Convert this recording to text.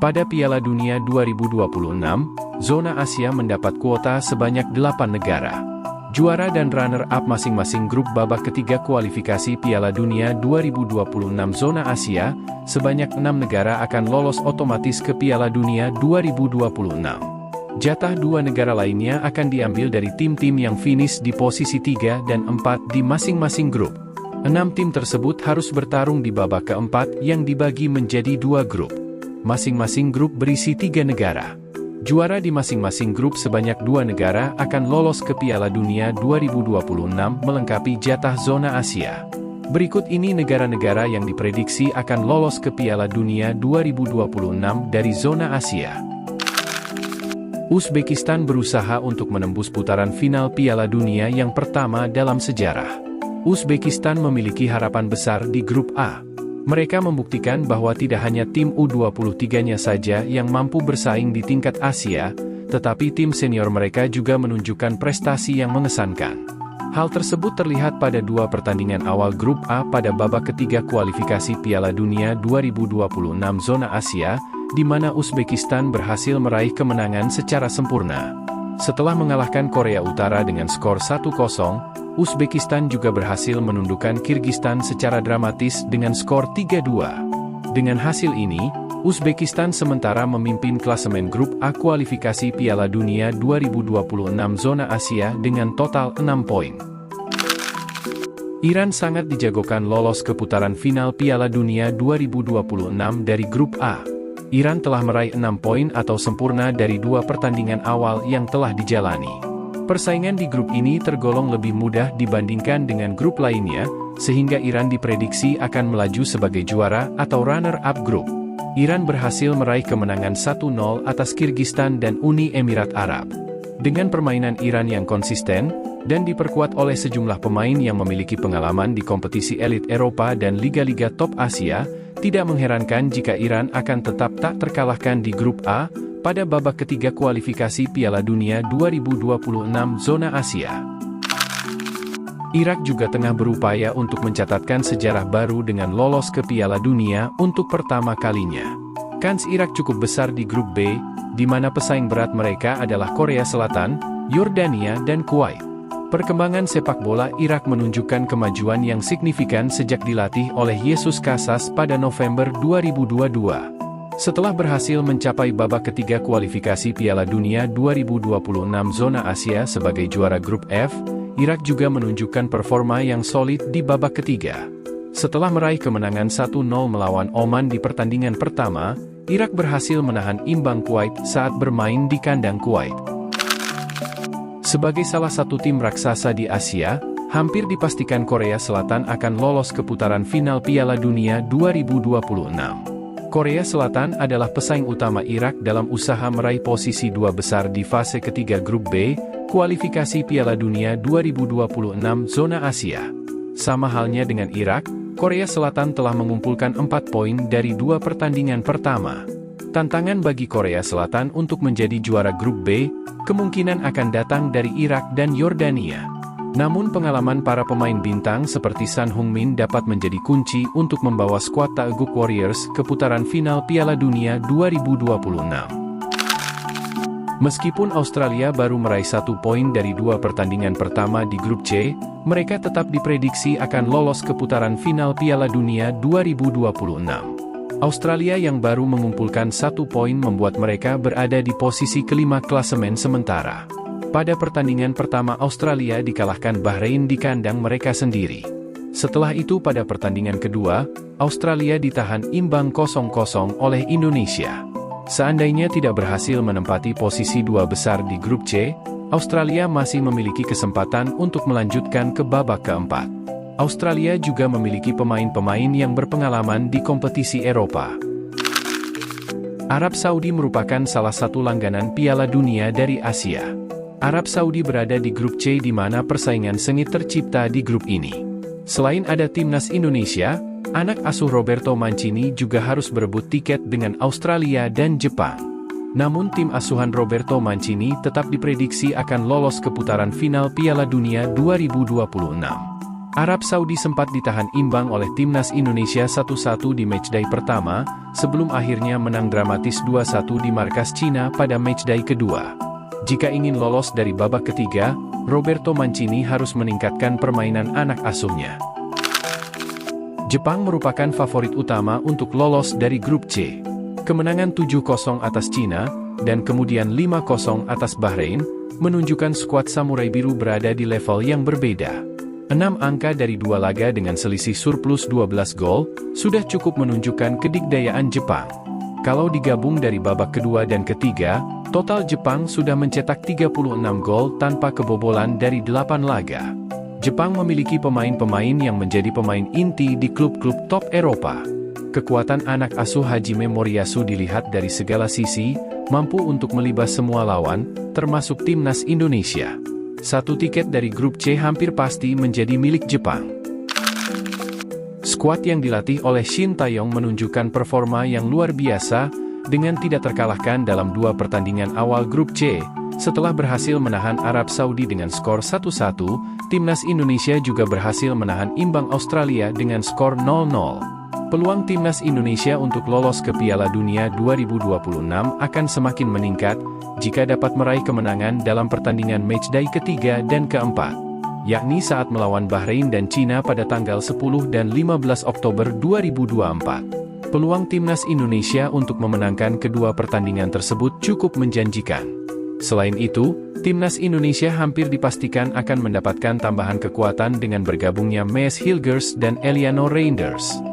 Pada Piala Dunia 2026, zona Asia mendapat kuota sebanyak 8 negara. Juara dan runner-up masing-masing grup babak ketiga kualifikasi Piala Dunia 2026 zona Asia, sebanyak 6 negara akan lolos otomatis ke Piala Dunia 2026. Jatah 2 negara lainnya akan diambil dari tim-tim yang finish di posisi 3 dan 4 di masing-masing grup. 6 tim tersebut harus bertarung di babak keempat yang dibagi menjadi 2 grup. Masing-masing grup berisi 3 negara. Juara di masing-masing grup sebanyak 2 negara akan lolos ke Piala Dunia 2026 melengkapi jatah zona Asia. Berikut ini negara-negara yang diprediksi akan lolos ke Piala Dunia 2026 dari zona Asia. Uzbekistan berusaha untuk menembus putaran final Piala Dunia yang pertama dalam sejarah. Uzbekistan memiliki harapan besar di grup A. Mereka membuktikan bahwa tidak hanya tim U23-nya saja yang mampu bersaing di tingkat Asia, tetapi tim senior mereka juga menunjukkan prestasi yang mengesankan. Hal tersebut terlihat pada 2 pertandingan awal grup A pada babak ketiga kualifikasi Piala Dunia 2026 zona Asia, di mana Uzbekistan berhasil meraih kemenangan secara sempurna. Setelah mengalahkan Korea Utara dengan skor 1-0, Uzbekistan juga berhasil menundukkan Kirgistan secara dramatis dengan skor 3-2. Dengan hasil ini, Uzbekistan sementara memimpin klasemen grup A kualifikasi Piala Dunia 2026 zona Asia dengan total 6 poin. Iran sangat dijagokan lolos ke putaran final Piala Dunia 2026 dari grup A. Iran telah meraih 6 poin atau sempurna dari 2 pertandingan awal yang telah dijalani. Persaingan di grup ini tergolong lebih mudah dibandingkan dengan grup lainnya, sehingga Iran diprediksi akan melaju sebagai juara atau runner-up grup. Iran berhasil meraih kemenangan 1-0 atas Kirgistan dan Uni Emirat Arab. Dengan permainan Iran yang konsisten, dan diperkuat oleh sejumlah pemain yang memiliki pengalaman di kompetisi elit Eropa dan liga-liga top Asia, tidak mengherankan jika Iran akan tetap tak terkalahkan di grup A, pada babak ketiga kualifikasi Piala Dunia 2026 zona Asia. Irak juga tengah berupaya untuk mencatatkan sejarah baru dengan lolos ke Piala Dunia untuk pertama kalinya. Kans Irak cukup besar di grup B, di mana pesaing berat mereka adalah Korea Selatan, Yordania dan Kuwait. Perkembangan sepak bola Irak menunjukkan kemajuan yang signifikan sejak dilatih oleh Jesus Casas pada November 2022. Setelah berhasil mencapai babak ketiga kualifikasi Piala Dunia 2026 zona Asia sebagai juara grup F, Irak juga menunjukkan performa yang solid di babak ketiga. Setelah meraih kemenangan 1-0 melawan Oman di pertandingan pertama, Irak berhasil menahan imbang Kuwait saat bermain di kandang Kuwait. Sebagai salah satu tim raksasa di Asia, hampir dipastikan Korea Selatan akan lolos ke putaran final Piala Dunia 2026. Korea Selatan adalah pesaing utama Irak dalam usaha meraih posisi 2 besar di fase ketiga grup B, kualifikasi Piala Dunia 2026 zona Asia. Sama halnya dengan Irak, Korea Selatan telah mengumpulkan 4 poin dari 2 pertandingan pertama. Tantangan bagi Korea Selatan untuk menjadi juara grup B, kemungkinan akan datang dari Irak dan Yordania. Namun pengalaman para pemain bintang seperti Son Heung-min dapat menjadi kunci untuk membawa skuad Taeguk Warriors ke putaran final Piala Dunia 2026. Meskipun Australia baru meraih 1 poin dari 2 pertandingan pertama di grup C, mereka tetap diprediksi akan lolos ke putaran final Piala Dunia 2026. Australia yang baru mengumpulkan 1 poin membuat mereka berada di posisi kelima klasemen sementara. Pada pertandingan pertama Australia dikalahkan Bahrain di kandang mereka sendiri. Setelah itu pada pertandingan kedua, Australia ditahan imbang 0-0 oleh Indonesia. Seandainya tidak berhasil menempati posisi 2 besar di grup C, Australia masih memiliki kesempatan untuk melanjutkan ke babak keempat. Australia juga memiliki pemain-pemain yang berpengalaman di kompetisi Eropa. Arab Saudi merupakan salah satu langganan Piala Dunia dari Asia. Arab Saudi berada di grup C di mana persaingan sengit tercipta di grup ini. Selain ada timnas Indonesia, anak asuh Roberto Mancini juga harus berebut tiket dengan Australia dan Jepang. Namun tim asuhan Roberto Mancini tetap diprediksi akan lolos ke putaran final Piala Dunia 2026. Arab Saudi sempat ditahan imbang oleh timnas Indonesia 1-1 di matchday pertama, sebelum akhirnya menang dramatis 2-1 di markas Cina pada matchday kedua. Jika ingin lolos dari babak ketiga, Roberto Mancini harus meningkatkan permainan anak asuhnya. Jepang merupakan favorit utama untuk lolos dari grup C. Kemenangan 7-0 atas Cina, dan kemudian 5-0 atas Bahrain, menunjukkan skuad Samurai Biru berada di level yang berbeda. 6 angka dari 2 laga dengan selisih surplus 12 gol, sudah cukup menunjukkan kedikdayaan Jepang. Kalau digabung dari babak kedua dan ketiga, total Jepang sudah mencetak 36 gol tanpa kebobolan dari 8 laga. Jepang memiliki pemain-pemain yang menjadi pemain inti di klub-klub top Eropa. Kekuatan anak asuh Hajime Moriyasu dilihat dari segala sisi, mampu untuk melibas semua lawan, termasuk timnas Indonesia. 1 tiket dari grup C hampir pasti menjadi milik Jepang. Skuad yang dilatih oleh Shin Taeyong menunjukkan performa yang luar biasa, dengan tidak terkalahkan dalam 2 pertandingan awal grup C. Setelah berhasil menahan Arab Saudi dengan skor 1-1, timnas Indonesia juga berhasil menahan imbang Australia dengan skor 0-0. Peluang timnas Indonesia untuk lolos ke Piala Dunia 2026 akan semakin meningkat, jika dapat meraih kemenangan dalam pertandingan matchday ketiga dan keempat, yakni saat melawan Bahrain dan Cina pada tanggal 10 dan 15 Oktober 2024. Peluang timnas Indonesia untuk memenangkan kedua pertandingan tersebut cukup menjanjikan. Selain itu, timnas Indonesia hampir dipastikan akan mendapatkan tambahan kekuatan dengan bergabungnya Mees Hilgers dan Eliano Reinders.